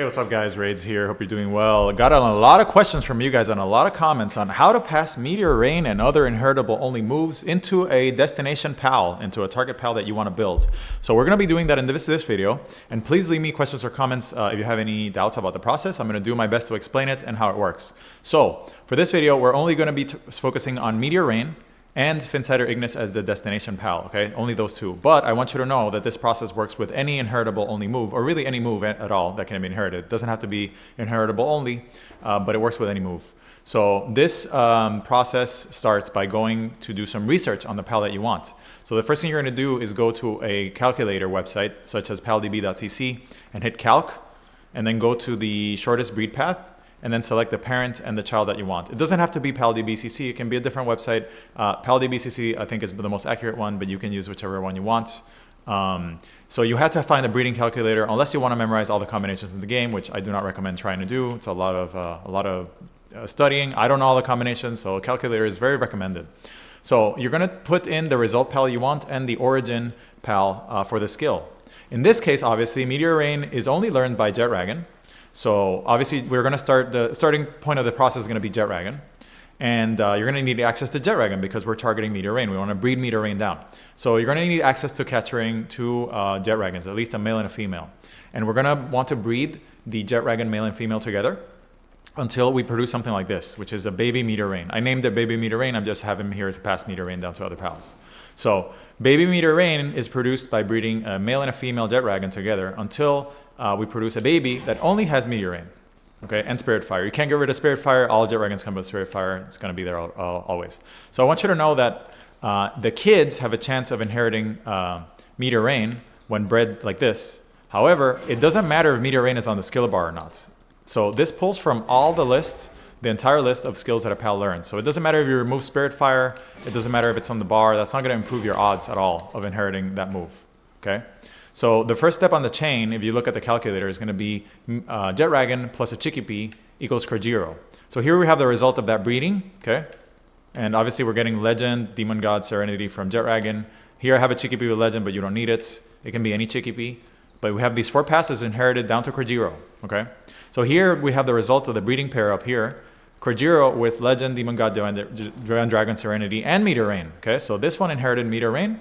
Hey, what's up guys? Raids here. Hope you're doing well. Got a lot of questions from you guys and a lot of comments on how to pass Meteor Rain and other inheritable only moves into a destination pal, into a target pal that you want to build. So we're going to be doing that in this video. And please leave me questions or comments if you have any doubts about the process. I'm going to do my best to explain it and how it works. So for this video, we're only going to be focusing on Meteor Rain and Finsider Ignis as the destination pal, okay? Only those two. But I want you to know that this process works with any inheritable only move, or really any move at all that can be inherited. It doesn't have to be inheritable only, but it works with any move. So this process starts by going to do some research on the pal that you want. So the first thing you're gonna do is go to a calculator website, such as paldb.cc, and hit calc, and then go to the shortest breed path, and then select the parent and the child that you want. It doesn't have to be paldb.cc, it can be a different website. Paldb.cc I think is the most accurate one, but you can use whichever one you want. So you have to find a breeding calculator unless you want to memorize all the combinations in the game, which I do not recommend trying to do. It's a lot of studying. I don't know all the combinations, so a calculator is very recommended. So you're gonna put in the result pal you want and the origin pal for the skill. In this case, obviously, Meteor Rain is only learned by Jetragon. So obviously we're going to start, the starting point of the process is going to be Jetragon. And you're going to need access to Jetragon because we're targeting Meteor Rain. We want to breed Meteor Rain down. So you're going to need access to capturing two Jetragons, at least a male and a female. And we're going to want to breed the Jetragon male and female together until we produce something like this, which is a baby Meteor Rain. I named it baby Meteor Rain. I'm just having him here to pass Meteor Rain down to other pals. So baby Meteor Rain is produced by breeding a male and a female Jetragon together until we produce a baby that only has Meteor Rain, okay, and Spirit Fire. You can't get rid of Spirit Fire. All Jetragons come with Spirit Fire. It's going to be there always. So I want you to know that the kids have a chance of inheriting Meteor Rain when bred like this. However, it doesn't matter if Meteor Rain is on the skill bar or not. So this pulls from all the lists, the entire list of skills that a pal learns. So it doesn't matter if you remove Spirit Fire. It doesn't matter if it's on the bar. That's not going to improve your odds at all of inheriting that move, okay? So the first step on the chain, if you look at the calculator, is going to be Jetragon plus a Chikipi equals Croajiro. So here we have the result of that breeding, okay? And obviously we're getting Legend, Demon God, Serenity from Jetragon. Here I have a Chikipi with Legend, but you don't need it. It can be any Chikipi. But we have these 4 passes inherited down to Croajiro, okay? So here we have the result of the breeding pair up here. Croajiro with Legend, Demon God, Divine Dragon, Serenity, and Meteor Rain, okay? So this one inherited Meteor Rain.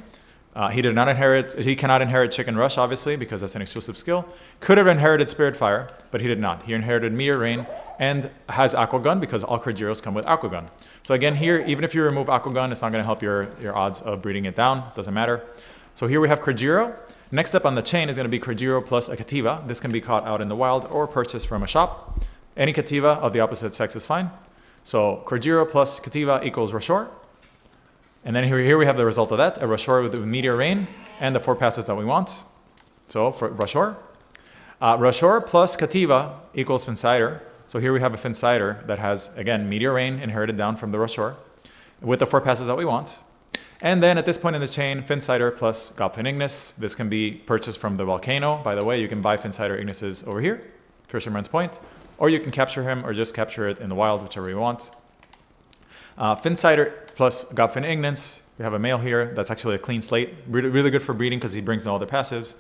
He cannot inherit Chicken Rush, obviously, because that's an exclusive skill. Could have inherited Spirit Fire, but he did not. He inherited Meteor Rain and has Aqua Gun because all Croajiros come with Aqua Gun. So again, here, even if you remove Aqua Gun, it's not going to help your odds of breeding it down. Doesn't matter. So here we have Croajiro. Next up on the chain is going to be Croajiro plus a Cattiva. This can be caught out in the wild or purchased from a shop. Any Cattiva of the opposite sex is fine. So Croajiro plus Cattiva equals Rushoar. And then here we have the result of that, a Rushoar with Meteor Rain and the 4 passes that we want. So for Rushoar. Rushoar plus Cattiva equals Finsider. So here we have a Finsider that has, again, Meteor Rain inherited down from the Rushoar with the 4 passes that we want. And then at this point in the chain, Finsider plus Gobfin Ignis. This can be purchased from the volcano. By the way, you can buy Finsider Ignises over here, Fisherman's Point, or you can capture him or just capture it in the wild, whichever you want. Finsider plus Gobfin Ignis, we have a male here that's actually a clean slate, really good for breeding because he brings no other passives,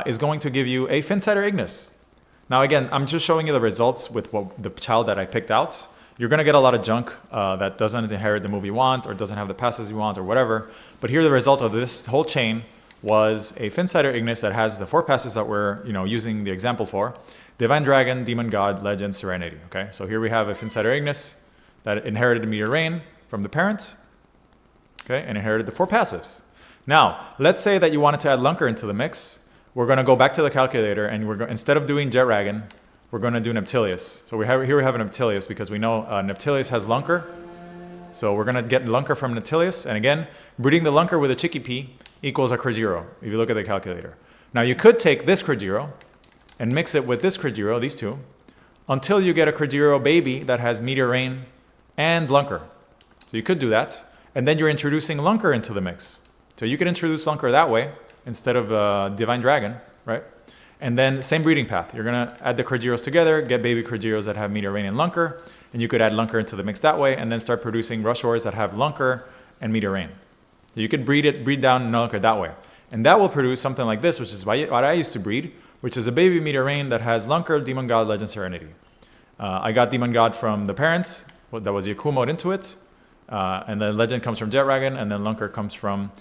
is going to give you a Finsider Ignis. Now again, I'm just showing you the results with the child that I picked out. You're going to get a lot of junk that doesn't inherit the move you want or doesn't have the passes you want or whatever. But here the result of this whole chain was a Finsider Ignis that has the 4 passes that we're using the example for. Divine Dragon, Demon God, Legend, Serenity. Okay, so here we have a Finsider Ignis that inherited Meteor Rain from the parent, okay, and inherited the 4 passives. Now, let's say that you wanted to add Lunker into the mix. We're going to go back to the calculator, and instead of doing Jetragon, we're going to do Neptilius. So here we have a Neptilius because we know Neptilius has Lunker. So we're going to get Lunker from Neptilius, and again, breeding the Lunker with a Chikipi equals a Croajiro, if you look at the calculator. Now, you could take this Croajiro and mix it with this Croajiro, these two, until you get a Croajiro baby that has Meteor Rain and Lunker. So you could do that. And then you're introducing Lunker into the mix. So you could introduce Lunker that way instead of Divine Dragon, right? And then same breeding path. You're going to add the Croajiros together, get baby Croajiros that have Meteor Rain and Lunker. And you could add Lunker into the mix that way and then start producing Rushoars that have Lunker and Meteor Rain. So you could breed down Lunker that way. And that will produce something like this, which is what I used to breed. which is a baby meteor rain that has Lunker, Demon God, Legend, Serenity. I got Demon God from the parents. That was Yaku mode into it. And then Legend comes from Jetragon, and then Lunker comes from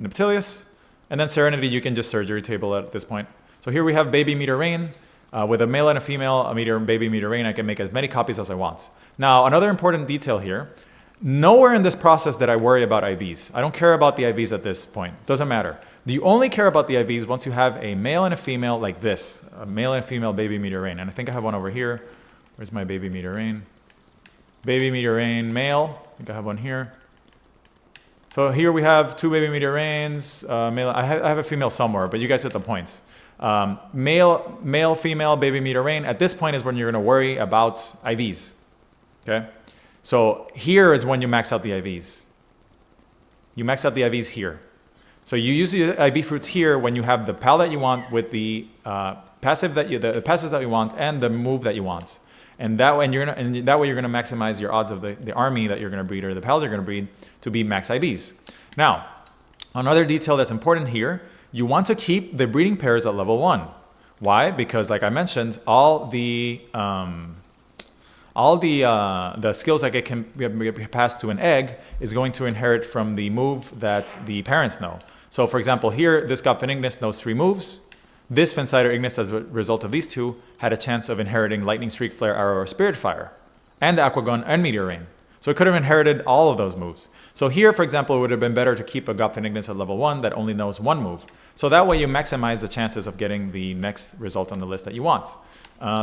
Neptilius. And then Serenity, you can just surgery table at this point. So here we have baby meteor rain. With a male and a female, baby meteor rain, I can make as many copies as I want. Now, another important detail here. Nowhere in this process did I worry about IVs. I don't care about the IVs at this point. Doesn't matter. You only care about the IVs once you have a male and a female like this. A male and a female baby meteor rain. And I think I have one over here. Where's my baby meteor rain? Baby meteor rain male. I think I have one here. So here we have two baby meteor rains. Male. I have a female somewhere, but you guys get the points. Male, female, baby meteor rain. At this point is when you're going to worry about IVs. Okay? So here is when you max out the IVs. You max out the IVs here. So you use the IV fruits here when you have the pal that you want with the passive that you want and the move that you want. And that way you're going to maximize your odds of the army that you're going to breed or the pals you're going to breed to be max IVs. Now, another detail that's important here, you want to keep the breeding pairs at level 1. Why? Because like I mentioned, all the skills that can be passed to an egg is going to inherit from the move that the parents know. So for example, here, this Gobfin Ignis knows 3 moves. This Finsider Ignis, as a result of these 2, had a chance of inheriting Lightning, Streak, Flare, Arrow, or Spirit Fire, and Aqua Gun and Meteor Rain. So it could have inherited all of those moves. So here, for example, it would have been better to keep a Gobfin Ignis at level 1 that only knows 1 move. So that way you maximize the chances of getting the next result on the list that you want.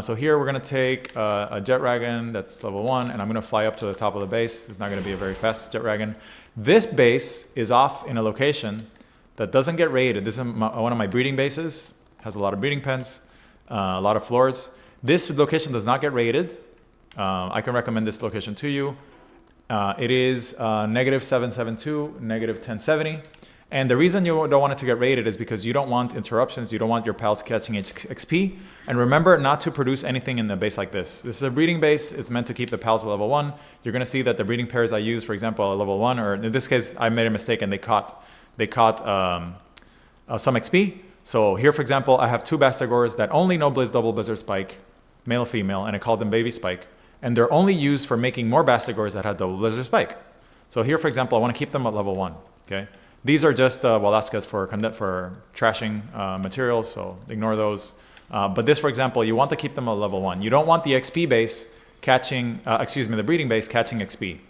So here we're going to take a Jetragon that's level 1, and I'm going to fly up to the top of the base. It's not going to be a very fast Jetragon. This base is off in a location that doesn't get raided. This is one of my breeding bases. Has a lot of breeding pens, a lot of floors. This location does not get raided. I can recommend this location to you. It is -772, -1070. And the reason you don't want it to get raided is because you don't want interruptions. You don't want your pals catching XP. And remember not to produce anything in the base like this. This is a breeding base. It's meant to keep the pals at level 1. You're going to see that the breeding pairs I use, for example, at level 1, or in this case, I made a mistake and they caught some XP. So here, for example, I have 2 Bastagors that only know Blizz Double Blizzard Spike, male and female, and I call them Baby Spike. And they're only used for making more Bastagors that have Double Blizzard Spike. So here, for example, I want to keep them at level 1. Okay. These are just Walaskas for trashing materials, so ignore those. But this, for example, you want to keep them at level 1. You don't want the XP base catching, the breeding base catching XP.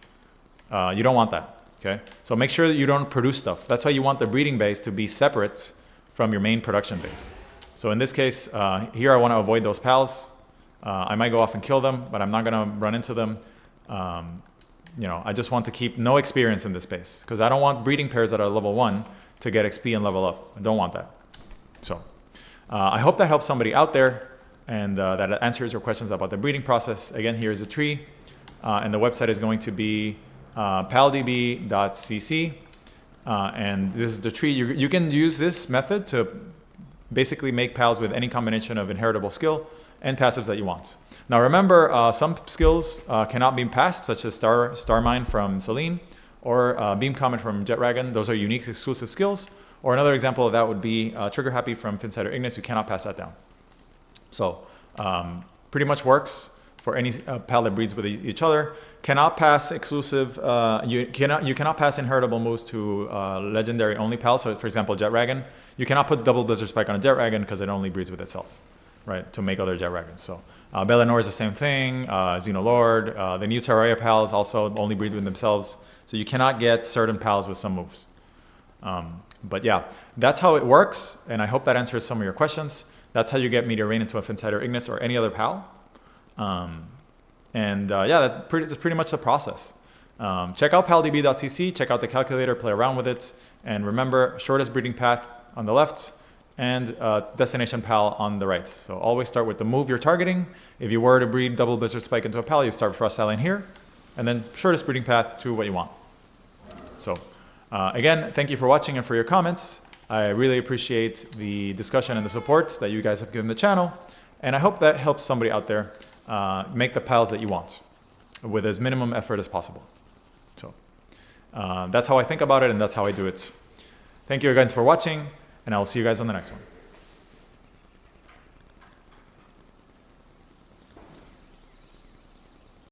You don't want that. Okay. So make sure that you don't produce stuff. That's why you want the breeding base to be separate from your main production base. So in this case, here I want to avoid those pals. I might go off and kill them, but I'm not going to run into them. I just want to keep no experience in this space because I don't want breeding pairs that are level 1 to get XP and level up. I don't want that. So I hope that helps somebody out there and that answers your questions about the breeding process. Again, here is a tree, and the website is going to be paldb.cc. And this is the tree. You can use this method to basically make pals with any combination of inheritable skill and passives that you want. Now remember, some skills cannot be passed, such as Star Mine from Selene or Beam Comet from Jetragon. Those are unique exclusive skills. Or another example of that would be Trigger Happy from Finsider Ignis. You cannot pass that down. So pretty much works for any pal that breeds with each other. Cannot pass exclusive. You cannot pass inheritable moves to legendary only pals. So for example, Jetragon. You cannot put Double Blizzard Spike on a Jetragon because it only breeds with itself, right? To make other Jetragons. So Belanor is the same thing. Xenolord. The new Terraria pals also only breed with themselves. So you cannot get certain pals with some moves. But yeah, that's how it works. And I hope that answers some of your questions. That's how you get Meteor Rain into a Finsider Ignis or any other pal. Yeah, that's pretty much the process. Check out paldb.cc, check out the calculator, play around with it. And remember, shortest breeding path on the left and destination pal on the right. So always start with the move you're targeting. If you were to breed Double Blizzard Spike into a pal, you start with Frost Saline here, and then shortest breeding path to what you want. So again, thank you for watching and for your comments. I really appreciate the discussion and the support that you guys have given the channel. And I hope that helps somebody out there make the pals that you want with as minimum effort as possible. So that's how I think about it, and that's how I do it. Thank you guys for watching, and I will see you guys on the next one.